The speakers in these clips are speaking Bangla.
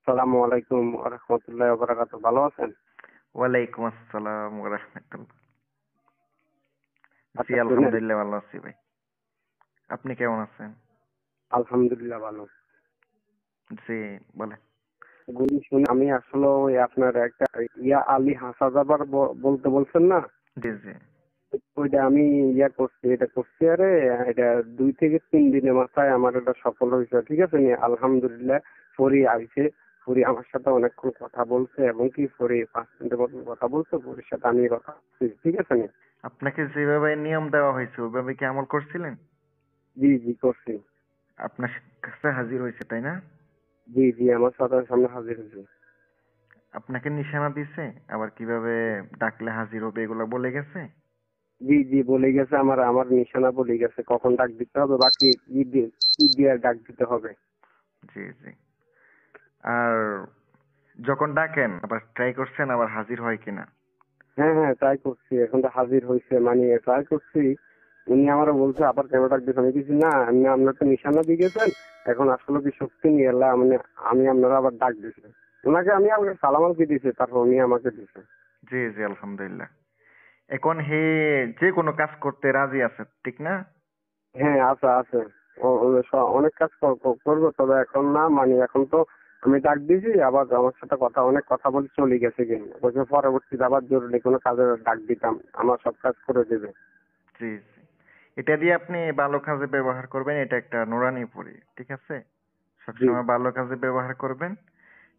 আসসালামু আলাইকুম ওয়া রাহমাতুল্লাহি ওয়া বারাকাতুহু। ভালো আছেন? ওয়ালাইকুম আসসালাম ওয়া রাহমাতুল্লাহ। জি আচ্ছা শুনেন, আলহামদুলিল্লাহ ভালো আছি ভাই। আপনি কেমন আছেন? আলহামদুলিল্লাহ ভালো। জি বলেন। শুনে আমি আসলে ওই আপনার একটা আলী হাসাজাবার বলতে বলছেন না? জি জি ওইটা আমি এটা করছি আরে এটা 2 থেকে 3 দিনের মাথায় আমার এটা সফল হয়েছে। ঠিক আছে নি আলহামদুলিল্লাহ। ফরি আইছে, ফরি আমার সাথে অনেকক্ষণ কথা বলছে এবং কি ফরি 5 মিনিটের মতন কথা বলছে। ফরির সাথে আমি কথা বলছি। ঠিক আছে নি? আপনাকে যেভাবে নিয়ম দেওয়া হয়েছে ওইভাবে কি আমল করছিলেন? জি জি করছি। আপনার কাছে হাজির হয়েছে তাই না? জি জি আমার সাথে সামনে হাজির হয়েছে। আপনাকে নিশানা দিছে আবার কিভাবে ডাকলে হাজির হবে এগুলো বলে গেছে? জি জি বলে গেছে, আমার আমার নিশানা বলে গেছে কখন ডাক দিতে হবে, বাকি কি দিয়ে ডাক দিতে হবে। জি জি। আর যখন ডাকেন আবার ট্রাই করছেন আবার হাজির হয় কিনা? হ্যাঁ হ্যাঁ ট্রাই করছি, এখন তো হাজির হয়েছে, মানে ট্রাই করছি। উনি আমারও বলছে আবার কেন ডাক দিতে, আমি কিছু না, আমি আপনার তো নিশানা দিয়ে গেছেন, এখন আসলে কি সত্যি নিয়ে এলাম মানে আমি আপনারা আবার ডাক দিছে। ওনাকে আমি আমাকে সালামালকে দিছে, তারপর উনি আমাকে দিছে। জি জি আলহামদুলিল্লাহ। এখন হে যে কোনো কাজ করতে রাজি আছে ঠিক না? হ্যাঁ আছে আছে। অনেক কাজ করবো, তবে এখন না, মানে এখন তো আমি ডাক দিয়েছি, আবার আমার সাথে অনেক কথা বলে চলে গেছে কিনা বলছে পরবর্তীতে আবার জরুরি কোনো কাজে ডাক দিতাম, আমার সব কাজ করে দেবে। জি জি। এটা দিয়ে আপনি ভালো কাজে ব্যবহার করবেন, এটা একটা নুরানি পড়ি ঠিক আছে? জি সবসময় ভালো কাজে ব্যবহার করবেন,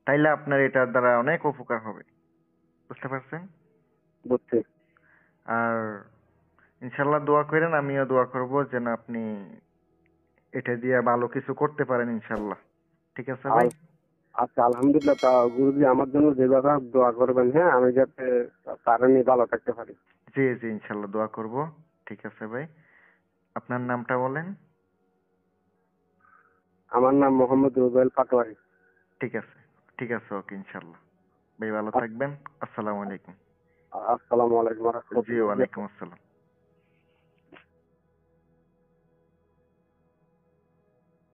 তাইলে আপনার এটার দ্বারা অনেক উপকার হবে। বুঝতে পারছেন? বুঝছি। আর ইনশাল্লাহ দোয়া করেন, আমিও দোয়া করব যেন আপনি এটা দিয়ে ভালো কিছু করতে পারেন ইনশাল্লাহ। ঠিক আছে ভাই? আর আচ্ছা আলহামদুলিল্লাহ, তা গুরুজি আমার জন্য যেভাবে দোয়া করবেন, হ্যাঁ আমি যাতে তারা নিয়ে ভালো থাকতে পারি। জি জি ইনশাল্লাহ দোয়া করব। ঠিক আছে ভাই। আপনার নামটা বলেন। আমার নাম মোহাম্মদ রুবেল পাটোয়ারি। ঠিক আছে। ঠিক আছে ওকে ইনশাল্লাহ। ভাই ভালো থাকবেন। আসসালামু আলাইকুম। আসসালামু আলাইকুম জি রহমতুল্লাহ। ওয়ালাইকুম আসসালাম।